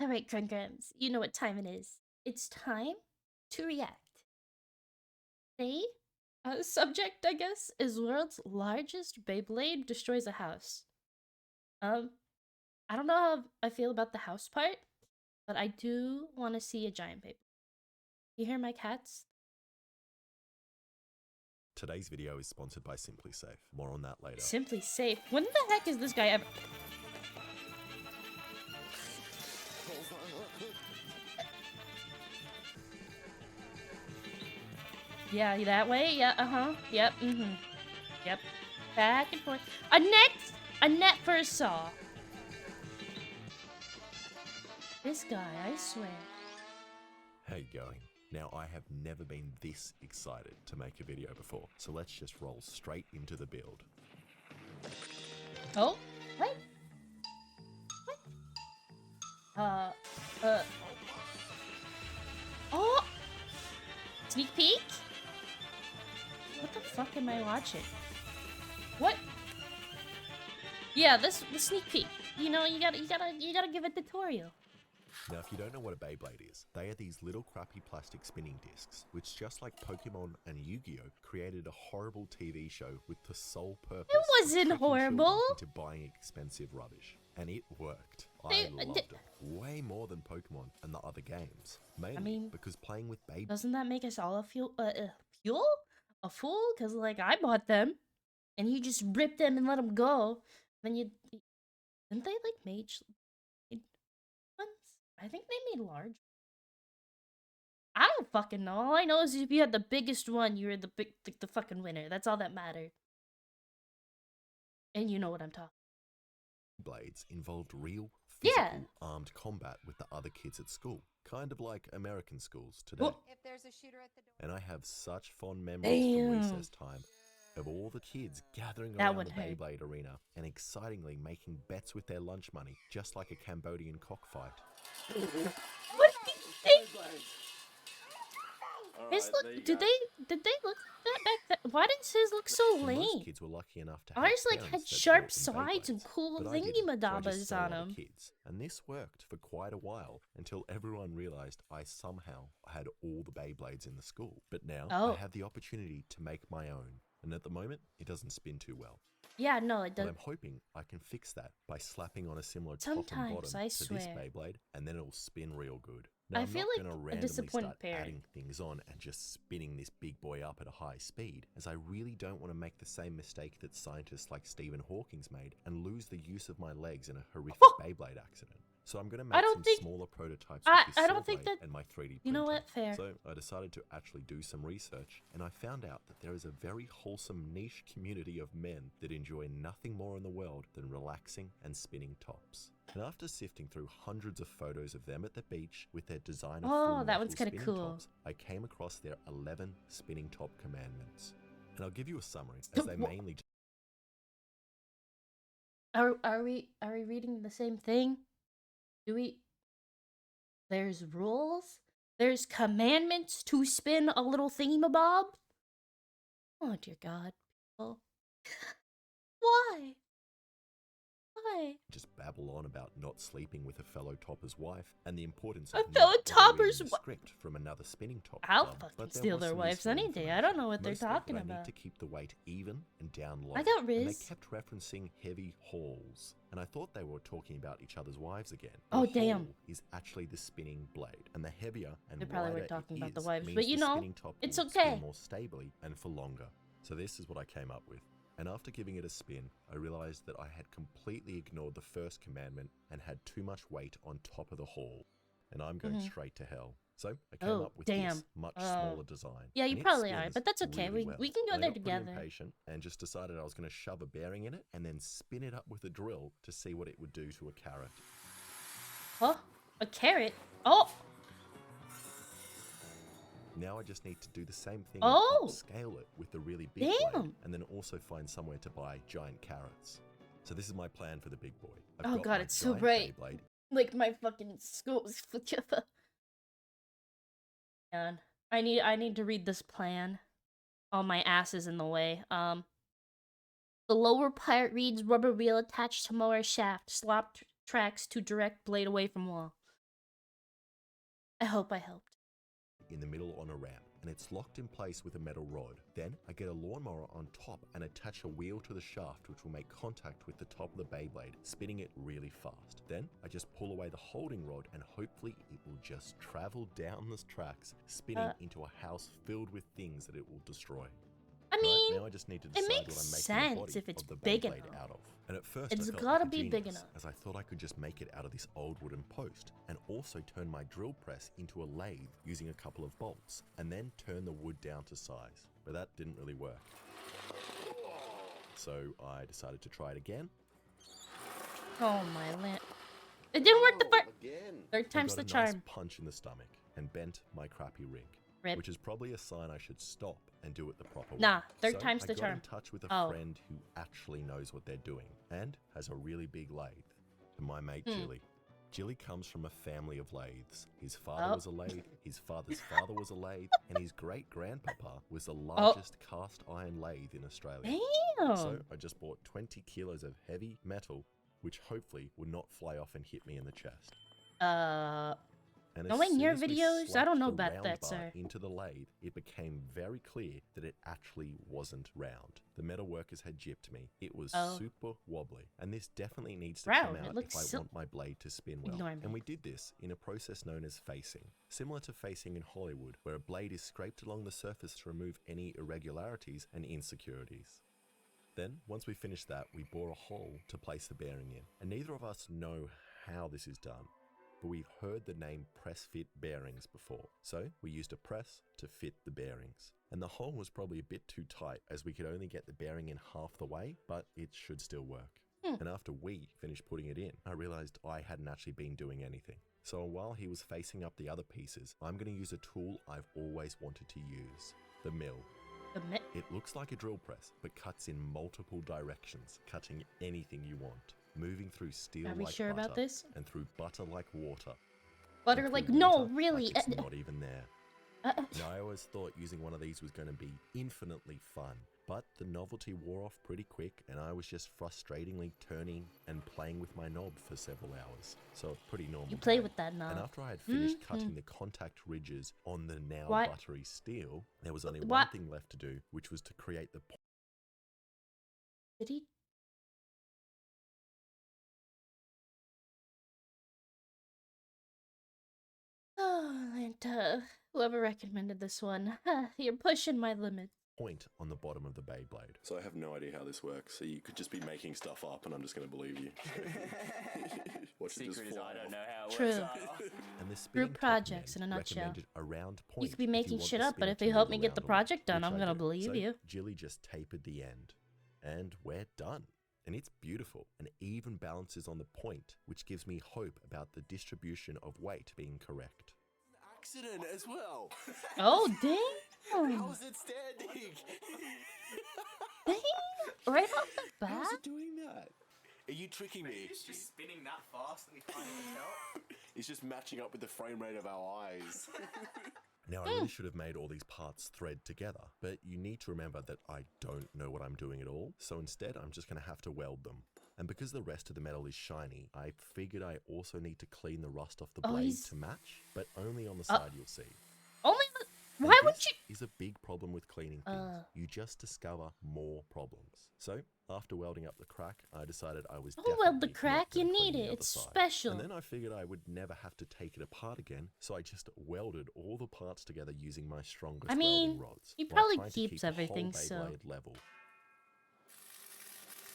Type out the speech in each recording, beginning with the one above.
Alright, Grungrams, you know what time it is. It's time to react. Today, subject, I guess, is world's largest Beyblade destroys a house. Um, I don't know how I feel about the house part, but I do want to see a giant Beyblade. You hear my cats? Today's video is sponsored by Simply Safe. More on that later. Simply Safe. When the heck is this guy ever? Yeah, that way? Yeah, Yep, Yep. Back and forth. A net! A net for a saw. This guy, I swear. How you going? Now, I have never been this excited to make a video before, so let's just roll straight into the build. Oh? What? Oh! Sneak peek? What the fuck am I watching? What? Yeah, the sneak peek. You know, you gotta give a tutorial. Now, if you don't know what a Beyblade is, they are these little crappy plastic spinning discs, which just like Pokemon and Yu-Gi-Oh! Created a horrible TV show with the sole purpose It of wasn't tricking children horrible. into buying expensive rubbish. And it worked. I loved it. Way more than Pokemon and the other games. Mainly because playing with Beyblade... Doesn't that make us all a a fool? Because, like, I bought them, and you just ripped them and let them go. Then you... Didn't they, like, made ones? I think they made large. I don't fucking know. All I know is if you had the biggest one, you were the fucking winner. That's all that mattered. And you know what I'm talking. Blades involved real, physical, armed combat with the other kids at school. Kind of like American schools today. If there's a shooter at the door. And I have such fond memories from recess time of all the kids gathering around the Beyblade arena and excitingly making bets with their lunch money, just like a Cambodian cockfight. What do you think? His look, did they look that back then? Why did his look so lame? Most kids were lucky enough to have ours like had that sharp bought them sides and Beyblades, cool but I thingy didn't, so I just madabas stole on other them. kids. And this worked for quite a while until everyone realized I somehow had all the Beyblades in the school. But now I have the opportunity to make my own. And at the moment, it doesn't spin too well. Yeah, no, it But doesn't. I'm hoping I can fix that by slapping on a similar top and bottom to this Beyblade, and then it'll spin real good. Now, I feel I'm not like gonna a randomly disappointed start parent. adding things on and just spinning this big boy up at a high speed, as I really don't want to make the same mistake that scientists like Stephen Hawking's made and lose the use of my legs in a horrific Beyblade accident. So I'm going to make some smaller prototypes with this saw blade and my 3D printer. You know what? Fair. So I decided to actually do some research, and I found out that there is a very wholesome niche community of men that enjoy nothing more in the world than relaxing and spinning tops. And after sifting through hundreds of photos of them at the beach with their designer that one's kind of cool. tops, I came across their 11 spinning top commandments. And I'll give you a summary, as they mainly... Are we reading the same thing? There's rules? There's commandments to spin a little thingamabob? Oh dear God, people. Why? Just babble on about not sleeping with a fellow topper's wife and the importance of a fellow topper's script from another spinning top. I'll fucking steal their wives any day. I don't know what they're talking about. I need to keep the weight even and down low. I got Riz. And they kept referencing heavy hauls, and I thought they were talking about each other's wives again. Oh damn! Haul is actually the spinning blade, and the heavier and they probably wider were talking about it the is, wives, means but you the know, spinning top it's will okay. spin more stably and for longer. So this is what I came up with. And after giving it a spin, I realized that I had completely ignored the first commandment and had too much weight on top of the haul. And I'm going straight to hell. So I came up with this much smaller design. Yeah, you probably are, but that's okay. Really we can go there together. Impatient and just decided I was going to shove a bearing in it and then spin it up with a drill to see what it would do to a carrot. Oh, a carrot? Oh! Now I just need to do the same thing and upscale it with the really big blade, and then also find somewhere to buy giant carrots. So this is my plan for the big boy. I've got God, it's so bright. Beyblade. Like my fucking school's together. Man, I need to read this plan. Oh, my ass is in the way. The lower part reads rubber wheel attached to mower shaft, slop tracks to direct blade away from wall. I hope I helped. in the middle on a ramp, and it's locked in place with a metal rod. Then I get a lawnmower on top and attach a wheel to the shaft which will make contact with the top of the Beyblade, spinning it really fast. Then I just pull away the holding rod and hopefully it will just travel down the tracks, spinning into a house filled with things that it will destroy. I mean, Right, now I just need to it decide makes what I'm making the sense body if it's of the big Beyblade enough. out of. And at first It's I felt gotta like a be genius, big enough. as I thought I could just make it out of this old wooden post, and also turn my drill press into a lathe using a couple of bolts, and then turn the wood down to size. But that didn't really work. So I decided to try it again. Oh my land. It didn't work the first. Again. Third time's I the got a charm. nice punch in the stomach and bent my crappy rig. Rip. Which is probably a sign I should stop and do it the proper way. Nah, third So time's the I got charm. in touch with a Oh. friend who actually knows what they're doing and has a really big lathe. And my mate Jilly. Jilly comes from a family of lathes. His father was a lathe, his father's father was a lathe, and his great-grandpapa was the largest cast iron lathe in Australia. Damn. So I just bought 20 kilos of heavy metal, which hopefully would not fly off and hit me in the chest. And Knowing as soon your as we videos, I slapped don't know the about round that, bar sir. into the lathe, it became very clear that it actually wasn't round. The metal workers had gypped me. It was super wobbly, and this definitely needs to come Round, it out looks if I want my blade to spin well. Ignore me. And we did this in a process known as facing, similar to facing in Hollywood, where a blade is scraped along the surface to remove any irregularities and insecurities. Then, once we finished that, we bore a hole to place the bearing in, and neither of us know how this is done. But we've heard the name press fit bearings before, so we used a press to fit the bearings. And the hole was probably a bit too tight as we could only get the bearing in half the way, but it should still work. And after we finished putting it in, I realized I hadn't actually been doing anything. So while he was facing up the other pieces, I'm going to use a tool I've always wanted to use, the mill. It looks like a drill press, but cuts in multiple directions, cutting anything you want. Moving through steel Are we like sure butter, about this? and through butter like water. Butter and like through no, water really. like it's not even there. Now, I always thought using one of these was going to be infinitely fun, but the novelty wore off pretty quick, and I was just frustratingly turning and playing with my knob for several hours. So a pretty normal. You play day. with that knob. And after I had finished cutting the contact ridges on the now What? buttery steel, there was only one What? thing left to do, which was to create the Did he? Oh, and whoever recommended this one, you're pushing my limit. point on the bottom of the Beyblade. So I have no idea how this works. So you could just be making stuff up, and I'm just going to believe you. Watch it just Secret is fly I don't off. know how it True. works either. And the spinning Group top projects men in a nutshell. recommended a round point You could be if making want shit the up, but spinner if to you help move me get the around a lot, project done, which I'm I gonna did. believe So you. Jilly just tapered the end, and we're done. And it's beautiful and even balances on the point, which gives me hope about the distribution of weight being correct. Accident as well. Oh, damn. How is it standing? Dang. Right off the How is bat? it doing that? Are you tricking me? It's just spinning that fast that we can't even tell. It's just matching up with the frame rate of our eyes. Now, I really should have made all these parts thread together, but you need to remember that I don't know what I'm doing at all, so instead I'm just going to have to weld them. And because the rest of the metal is shiny, I figured I also need to clean the rust off the blade he's- to match, but only on the side you'll see. Only the... And Why would this you... is a big problem with cleaning things. You just discover more problems. So, after welding up the crack, I decided I was Don't weld the definitely not crack, you gonna clean need the it, other it's side. special. And then I figured I would never have to take it apart again, so I just welded all the parts together using my strongest I mean, welding rods. he while probably trying to keeps keep the whole everything, so- Beyblade level.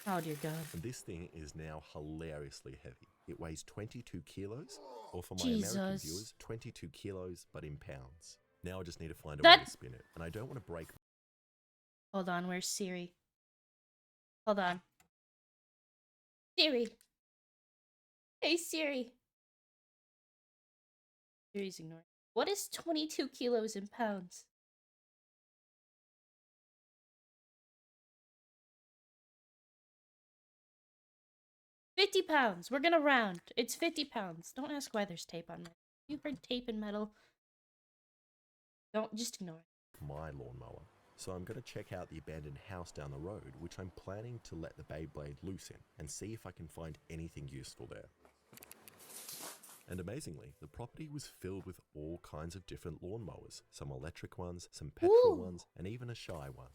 Oh, dear God. And this thing is now hilariously heavy. It weighs 22 kilos, or for my American Jesus. viewers, 22 kilos, but in pounds. Now I just need to find a That- way to spin it, and I don't want to break. Hold on, where's Siri? Hold on. Siri. Hey, Siri. Siri's ignoring. What is 22 kilos in pounds? £50. We're gonna round. It's £50. Don't ask why there's tape on it. You've heard tape and metal. Don't just ignore it. My lawnmower. So I'm going to check out the abandoned house down the road, which I'm planning to let the Beyblade loose in, and see if I can find anything useful there. And amazingly, the property was filled with all kinds of different lawnmowers, some electric ones, some petrol Ooh. ones, and even a shy one.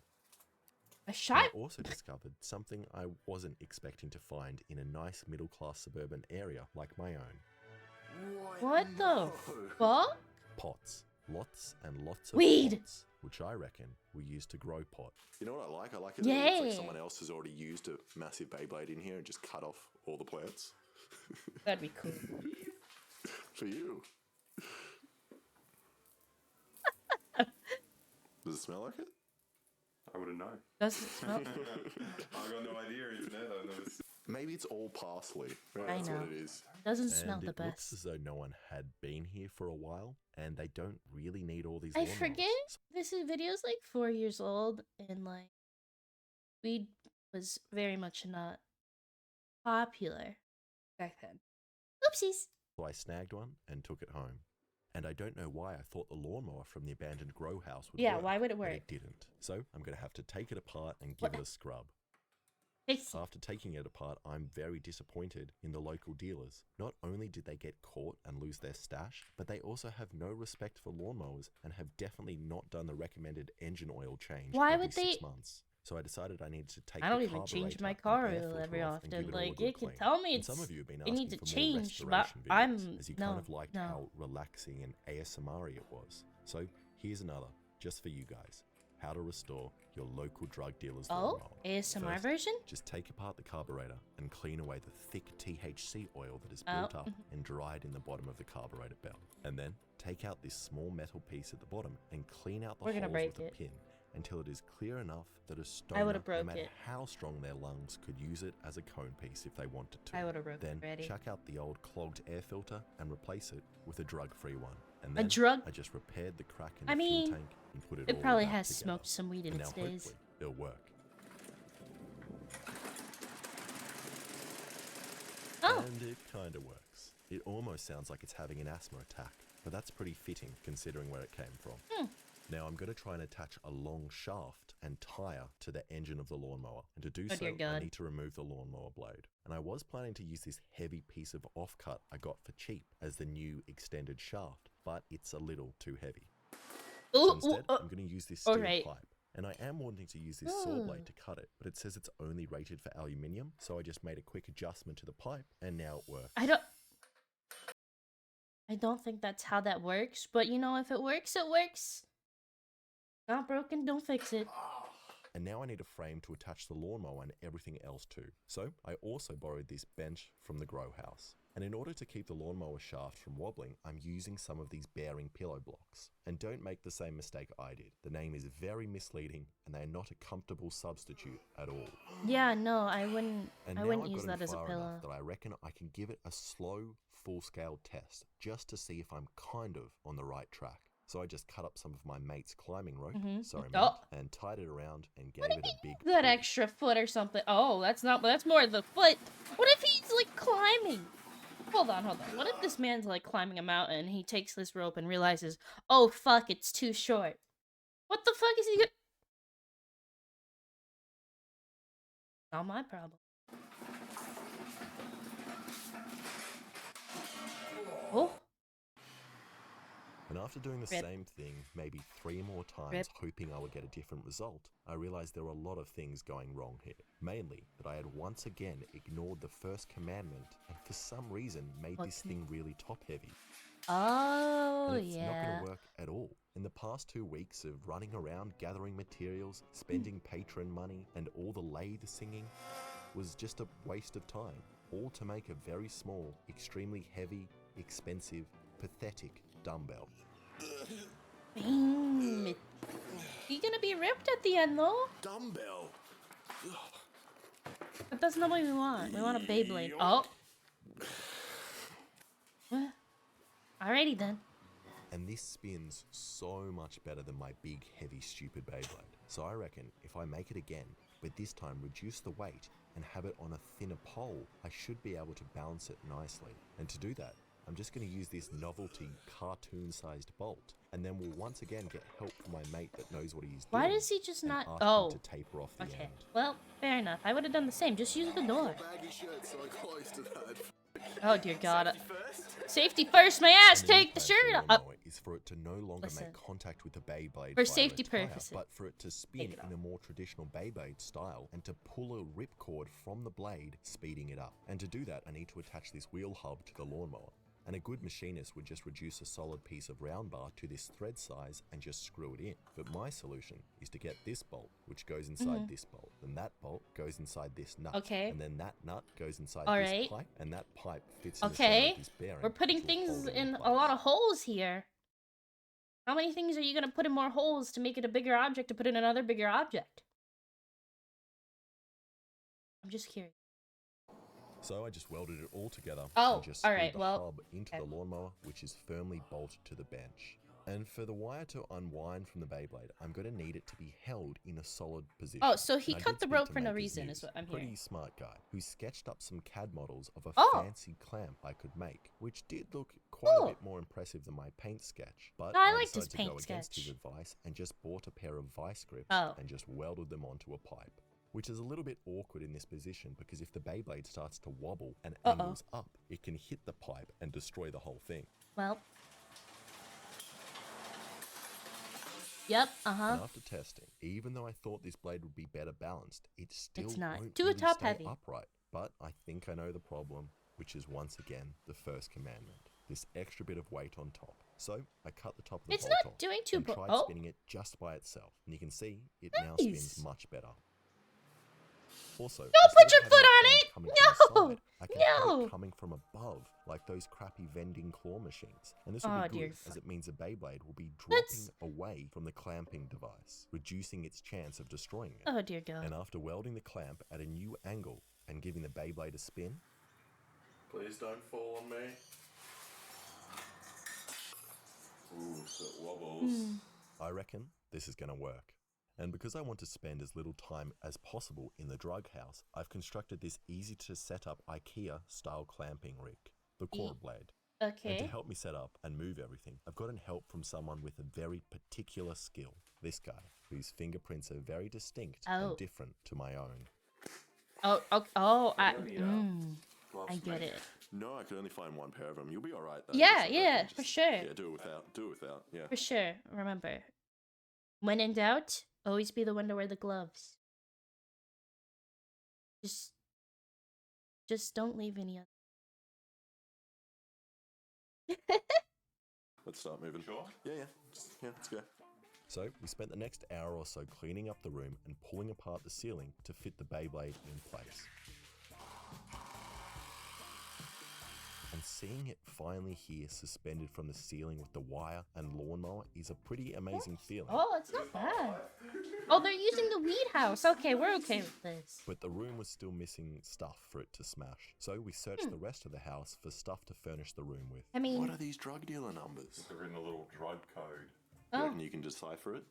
A And shy. I also discovered something I wasn't expecting to find in a nice middle-class suburban area like my own. What the fuck? Pots. Lots and lots of Weed. pots, which I reckon we use to grow pot. You know what I like? I like it that it looks like Yeah. someone else has already used a massive Beyblade in here and just cut off all the plants. That'd be cool. For you. Does it smell like it? I wouldn't know. Does it smell? I got no idea even there. I've never seen. Maybe it's all parsley. Right, I that's know. what it is. Doesn't smell And the it looks best. as though no one had been here for a while, and they don't really need all these I lawnmowers. forget. This video's like 4 years old, and like weed was very much not popular back then. Oopsies. So I snagged one and took it home. And I don't know why I thought the lawnmower from the abandoned grow house would Yeah, work. why would it but work? it didn't. So I'm going to have to take it apart and give What? it a scrub. Fix it. After taking it apart, I'm very disappointed in the local dealers. Not only did they get caught and lose their stash, but they also have no respect for lawnmowers and have definitely not done the recommended engine oil change Why every would 6 they- months. So I decided I needed to take I don't the even change carburetor my and car air oil filter every off and give often. it all a Like, good it can clean. tell me And it's some of you have been it needs asking to for more change, but restoration videos, I'm as you no, kind of liked no. how relaxing and ASMR it was. So here's another, just for you guys. How to restore your local drug dealer's Oh, lawnmower. ASMR First, version? just take apart the carburetor and clean away the thick THC oil that is Oh. built up and dried in the bottom of the carburetor belt. And then take out this small metal piece at the bottom and clean out the We're gonna holes break with it. a pin until it is clear enough that a I stoner, would've no broke matter it. how strong their lungs, could use it as a cone piece if they wanted to. I would've broke it Then already. chuck out the old clogged air filter and replace it with a drug-free one. And A then drug- I just repaired the crack in I the mean, fuel tank and put it It all probably back has together. smoked some weed in And now its days. hopefully it'll work. Oh, And it kind of works. It almost sounds like it's having an asthma attack, but that's pretty fitting considering where it came from. Now I'm going to try and attach a long shaft and tire to the engine of the lawnmower. And to do Oh, so, dear I God. need to remove the lawnmower blade. And I was planning to use this heavy piece of offcut I got for cheap as the new extended shaft, but it's a little too heavy. So ooh, instead, ooh, I'm going to use this steel alright. pipe. And I am wanting to use this saw blade to cut it, but it says it's only rated for aluminium, so I just made a quick adjustment to the pipe, and now it works. I don't think that's how that works, but you know, if it works, it works. Not broken, don't fix it. And now I need a frame to attach the lawnmower and everything else to. So I also borrowed this bench from the grow house. And in order to keep the lawnmower shaft from wobbling, I'm using some of these bearing pillow blocks. And don't make the same mistake I did. The name is very misleading and they are not a comfortable substitute at all. Yeah, no, I wouldn't. And I now wouldn't I've use gotten that as a far pillow. enough that I reckon I can give it a slow, full-scale test just to see if I'm kind of on the right track. So I just cut up some of my mate's climbing rope, sorry mate, Oh. and tied it around and gave it a big That pull. extra foot or something. Oh, that's not. That's more the foot. What if he's like climbing? Hold on, hold on. What if this man's like climbing a mountain and he takes this rope and realizes, oh fuck, it's too short. What the fuck is he gonna? Not my problem. Oh, And after doing the Rip. same thing maybe 3 more times, Rip. hoping I would get a different result, I realized there were a lot of things going wrong here. Mainly, that I had once again ignored the first commandment and for some reason made What this thing really top-heavy. oh And it's not yeah. going to work at all. In the past 2 weeks of running around gathering materials, spending patron money, and all the lathe singing was just a waste of time. All to make a very small, extremely heavy, expensive, pathetic dumbbell. Damn it. You're gonna be ripped at the end though. Dumbbell. But that's not what we want. We want a Beyblade. Oh. Alrighty then. And this spins so much better than my big, heavy, stupid Beyblade. So I reckon if I make it again, but this time reduce the weight and have it on a thinner pole, I should be able to balance it nicely. And to do that, I'm just going to use this novelty cartoon-sized bolt, and then we'll once again get help from my mate that knows what he's doing. Why does he just and not? ask Oh. him to taper off the Okay. end. Well, fair enough. I would have done the same. Just use the door. Baggy shirt, so I got used to that. Oh dear God. Safety first. Safety first, my ass. And the new Take the plan for shirt the up. lawnmower is for it to no longer Listen. make contact with the Beyblade For via safety a tire, purposes. but for it to spin Take it in a more traditional Beyblade style and to pull a ripcord from the blade, speeding it up. And to do that, I need to attach this wheel hub to the lawnmower. And a good machinist would just reduce a solid piece of round bar to this thread size and just screw it in. But my solution is to get this bolt, which goes inside this bolt. Then that bolt goes inside this nut. Okay. And then that nut goes inside All this right. pipe. And that pipe fits in the center Okay. of this bearing. We're putting which will things hold it in a place. lot of holes here. How many things are you gonna put in more holes to make it a bigger object to put in another bigger object? I'm just curious. So I just welded it all together Oh, and just screwed alright, the well, hub into okay. the lawnmower, which is firmly bolted to the bench. And for the wire to unwind from the Beyblade, I'm going to need it to be held in a solid position. Oh, so he And I cut did the speak rope to for no Maker's reason, is Muse, what I'm pretty hearing. smart guy, who sketched up some CAD models of a Oh. fancy clamp I could make, which did look quite Cool. a bit more impressive than my paint sketch. But No, I I liked his decided to paint go against his sketch. advice and just bought a pair of vice grips Oh. and just welded them onto a pipe. Which is a little bit awkward in this position because if the Beyblade starts to wobble and angles up, it can hit the pipe and destroy the whole thing. Well. Yep, And after testing, even though I thought this blade would be better balanced, it still It's not. won't Too really top stay heavy. upright. But I think I know the problem, which is once again the first commandment. This extra bit of weight on top. So I cut the top of the It's bolt not off doing too and bro- tried oh. spinning it just by itself. And you can see it now spins Nice. much better. Also, Don't instead put of your having foot the on clamp it! coming from the No! side, I can have No! it coming from above, like those crappy vending claw machines. And this Oh, will be dear good, as fuck. it means the Beyblade will be That's- dropping away from the clamping device, reducing its chance of destroying it. Oh dear God. And after welding the clamp at a new angle and giving the Beyblade a spin, Please don't fall on me. Ooh, so it wobbles. I reckon this is going to work. And because I want to spend as little time as possible in the drug house, I've constructed this easy to set up IKEA style clamping rig, the core blade. And to Okay. help me set up and move everything, I've gotten help from someone with a very particular skill. This guy, whose fingerprints are very distinct Oh. and different to my own. I get it. No, I could only find one pair of them. You'll be all right though. Yeah, Just, yeah, just- for sure. Yeah, do it without. Do it without. Yeah. For sure. Remember, when in doubt, always be the one to wear the gloves. Just don't leave any other. Let's start moving. Sure. Yeah, yeah. Yeah, let's go. So we spent the next hour or so cleaning up the room and pulling apart the ceiling to fit the Beyblade in place. And seeing it finally here suspended from the ceiling with the wire and lawnmower is a pretty amazing feeling. Oh, it's not bad. Oh, they're using the weed house. Okay, we're okay with this. But the room was still missing stuff for it to smash. So we searched the rest of the house for stuff to furnish the room with. I What mean, are these drug dealer numbers? They're in a little drug code. You oh, reckon you can decipher it?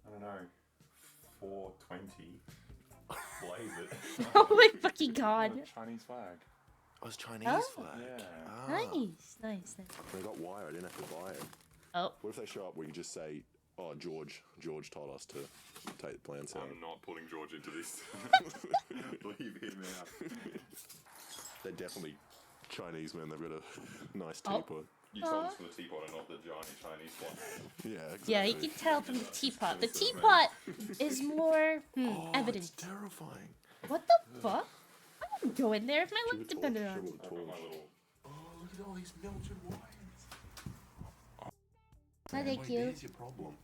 I don't know. 420. Blaze it. oh my fucking God. Chinese flag. Oh, it's Chinese Oh. flag. Yeah. Ah. Nice, nice, nice. They got wire. I didn't have to buy it. Oh, What if they show up where you just say, "Oh, George told us to take the plants out." I'm not pulling George into this. Leave him out. They're definitely Chinese men. They've got a nice Oh. teapot. You told us for the teapot and not the giant Chinese one. Yeah, exactly. yeah, you can tell from the teapot. The teapot is more Oh, evident. it's terrifying. What the fuck? I wouldn't go in there if my Shoot life a torch, depended on shoot it. a I've got torch. my little. Oh, look at all these melted wires. No, thank Wait, you. There's your problem.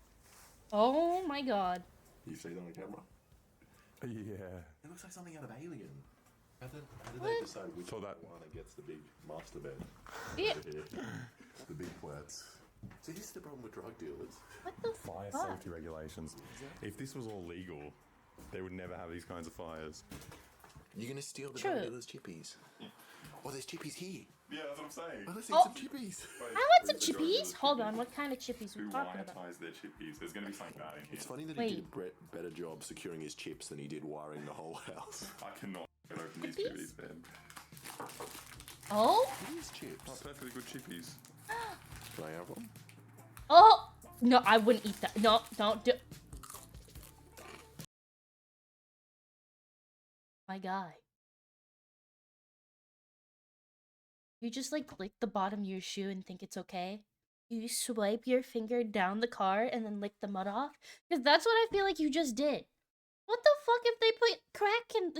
Oh my God. You see it on the camera? Yeah. It looks like something out of Alien. How did they What? decide which So that- one gets the big master bed? Yeah. The big plants. See, this is the problem with drug dealers. What the Fire fuck? safety regulations. If this was all legal, they would never have these kinds of fires. You're gonna steal the True. drug dealers' chippies. Oh, there's chippies here. Yeah, that's what I'm saying. Oh, let's eat Oh. some chippies. I want some chippies. Hold on, what kind of chippies we Who talking about? wire ties their chippies? There's going to be something bad in here. It's funny that Wait. he did a better job securing his chips than he did wiring the whole house. I cannot open these Chippies? chippies, man. Oh? These chips. Oh, perfectly good chippies. Can I have one? Oh! No, I wouldn't eat that. No, don't do. My guy. You just like lick the bottom of your shoe and think it's okay. You swipe your finger down the car and then lick the mud off. Because that's what I feel like you just did. What the fuck if they put crack in?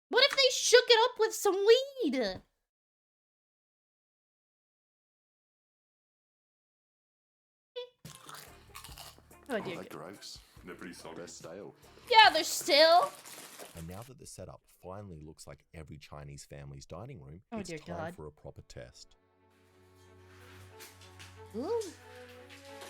What if they shook it up with some weed? Oh dear. They're gross. They're pretty soggy. They're stale. Yeah, they're still. And now that the setup finally looks like every Chinese family's dining room, Oh, it's dear time God. for a proper test. Ooh.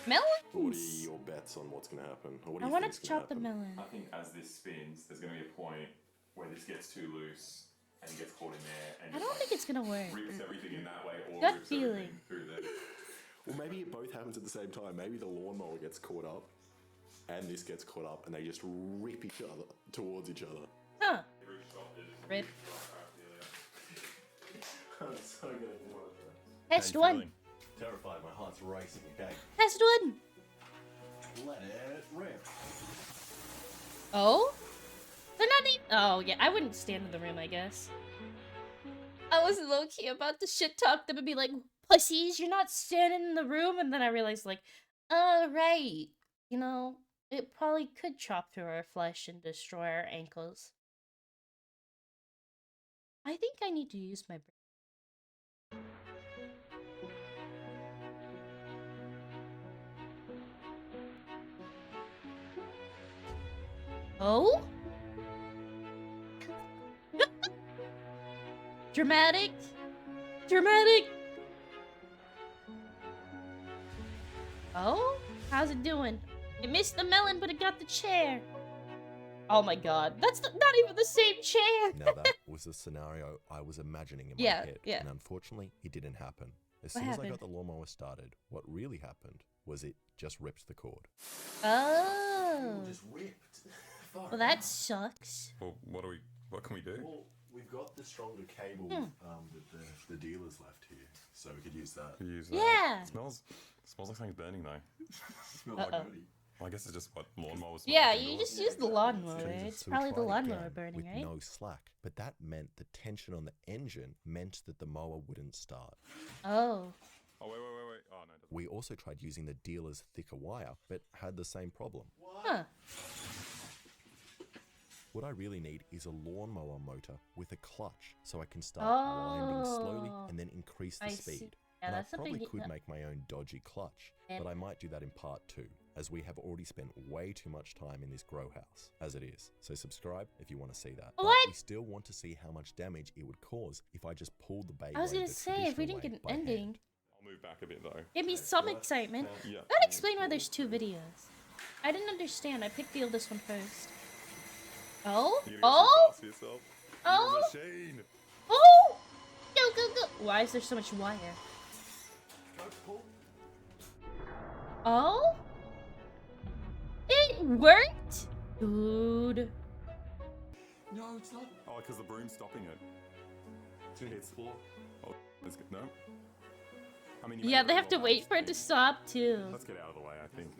What are Melons. your bets on what's going to happen? Or what do I you want think's to gonna chop the happen? melon. I think as this spins, there's going to be a point where this gets too loose and it gets caught in there and I don't think it's gonna work. rips everything in that way or Gut rips feeling. everything through there. Well, maybe it both happens at the same time. Maybe the lawnmower gets caught up and this gets caught up and they just rip each other towards each other. Huh. Rip. I'm so gonna Test one. Terrified, my heart's racing, okay? Test one. Let it rip. Oh? They're not even. Oh, yeah. I wouldn't stand in the room, I guess. I was low key about to shit talk them and be like, pussies, you're not standing in the room. And then I realized, like, oh, right. You know, it probably could chop through our flesh and destroy our ankles. I think I need to use my brain. Oh? Dramatic. Dramatic. Oh? How's it doing? It missed the melon, but it got the chair. Oh my god. That's not even the same chair. Now that was the scenario I was imagining in my Yeah, head. yeah. And unfortunately, it didn't happen. As What soon as I happened? got the lawnmower started, what really happened was it just ripped the cord. Oh. ripped. Well, that sucks. Well, what can we do? Well, we've got the stronger cable Hmm. that the dealers left here, so we could use that. We use that. Yeah. It smells like something's burning though. Smells Uh-oh. dirty. Well, I guess it's just what lawnmower smells Yeah, like you indoors. just use the lawnmower. Jesus. It's So we probably the tried lawnmower again burning, with right? no slack, but that meant the tension on the engine meant that the mower wouldn't start. Oh. Oh wait. Oh no. It doesn't. We also tried using the dealer's thicker wire, but had the same problem. Huh. What I really need is a lawnmower motor with a clutch, so I can start winding slowly Oh. and then increase the I see. speed. Yeah, And I that's something probably you- could make my own dodgy clutch, And- but I might do that in part 2, as we have already spent way too much time in this grow house, as it is. So subscribe if you want to see that. But What? we still want to see how much damage it would cause if I just pulled the Beyblade I was gonna the say, if we traditional didn't get way an by hand. ending, I'll move back a bit though. give me some excitement. Yeah. That explain why there's 2 videos. I didn't understand. I picked the oldest one first. Oh? You're gonna get too Oh? fast for yourself. Oh? You're a machine. Oh! Go! Why is there so much wire? Oh? It worked? Dude. No, it's not. Oh, because the broom's stopping it. It's full. Oh, let's get no. I mean, you Yeah, may they as have to well wait for it to stop too. Let's get out of the way, I think.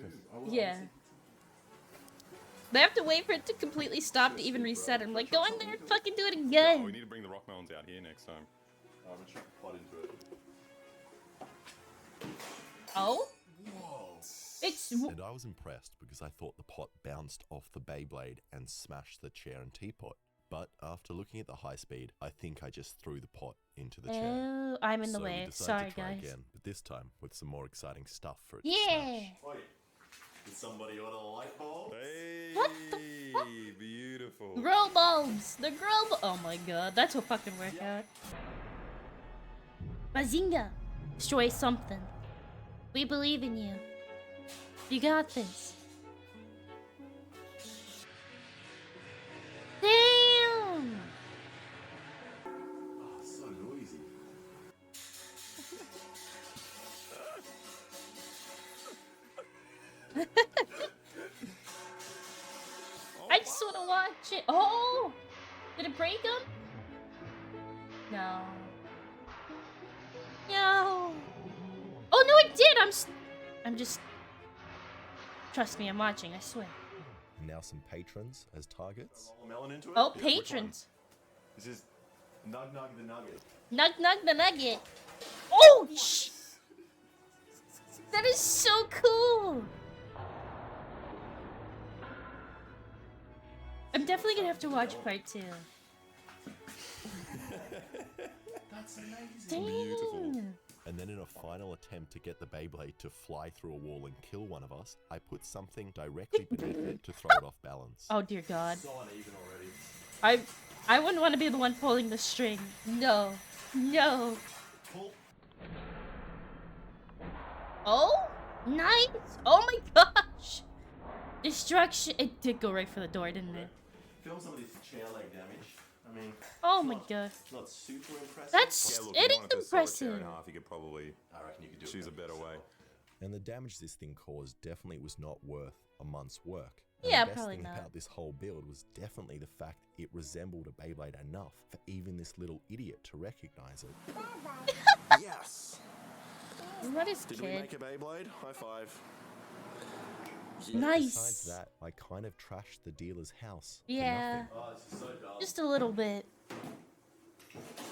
Yeah. They have to wait for it to completely stop to even reset. I'm like, go in there and fucking do it Oh, we again. need to bring the rock melons out here next time. I'm gonna chuck the pot into it. Oh? It's... And I was impressed because I thought the pot bounced off the Beyblade and smashed the chair and teapot. But after looking at the high speed, I think I just threw the pot into the chair. Oh, I'm in the So way. we decided Sorry, to try guys. again, but this time with some more exciting stuff for it to Yeah. smash. Wait, did somebody order a light bulb? Hey, What the fuck? beautiful. Grow bulbs! The grow bulbs! Oh my god, that's a fucking workout. Bazinga! Destroy something. We believe in you. You got this. Damn! Oh, so noisy. I just wanna watch it. Oh! Did it break him? No. No. Oh no, it did! I'm just... Trust me, I'm watching, I swear. And now some patrons as targets. Roll a melon into it? Oh, Yeah, which one? patrons. This is Nug Nug the Nugget. Nug Nug the Nugget. Oh, that is so cool. I'm definitely gonna have to watch part 2. That's amazing. Dang. Beautiful. And then in a final attempt to get the Beyblade to fly through a wall and kill one of us, I put something directly beneath it to throw it off balance. Oh dear God. So uneven already. I wouldn't want to be the one pulling the string. No. No. Pull. Oh? Nice. Oh my gosh. Destruction. It did go right for the door, didn't it? Film some of this chair leg damage. I mean, Oh my god. not super impressive. That's Yeah, look, it if you is wanted to saw a chair impressive. in half, you could probably I reckon you could do choose it. a better way. And the damage this thing caused definitely was not worth a month's work. And Yeah, the best probably thing not. about this whole build was definitely the fact it resembled a Beyblade enough for even this little idiot to recognize it. Yes. What is Did we kid? make a Beyblade? High five. Besides Nice. that, I kind of trashed the dealer's house. for Yeah. nothing. Oh, this is so dumb. Just a little bit.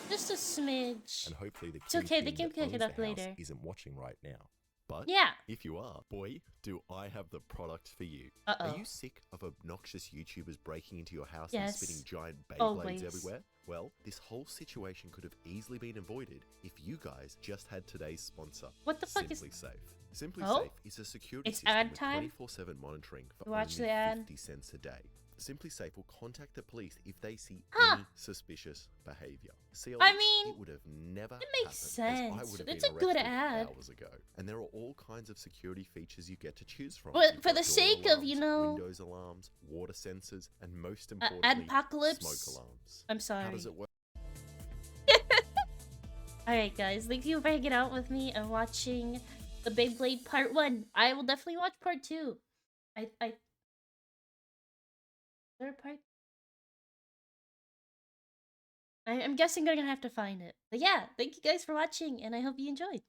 Just a smidge. And hopefully the It's okay, they team can that pick owns it up the house later. isn't watching right now. But Yeah. if you are, boy, do I have the product for you. Uh-oh. Are you sick of obnoxious YouTubers breaking into your house Yes. and spitting giant Beyblades Always. everywhere? Well, this whole situation could have easily been avoided if you guys just had today's sponsor, What the fuck is- Simply Safe. Simply Oh? Safe is a security It's system ad with time? 24/7 monitoring for Watch only the ad. 50 cents a day. Simply Safe will contact the police if they see Huh. any suspicious behavior. See, I mean, it would have never it makes happened, as I sense. would have It's been a good arrested ad. hours ago. And there are all kinds of security features you get to choose from. But You've for got the door sake of, you alarms, know, Windows alarms, water sensors, and most importantly, Adpocalypse. smoke alarms. I'm How sorry. does it work? Alright guys, thank you for hanging out with me and watching the Beyblade part 1. I will definitely watch part 2. Is there a part? I'm guessing I'm gonna have to find it. But yeah, thank you guys for watching and I hope you enjoyed.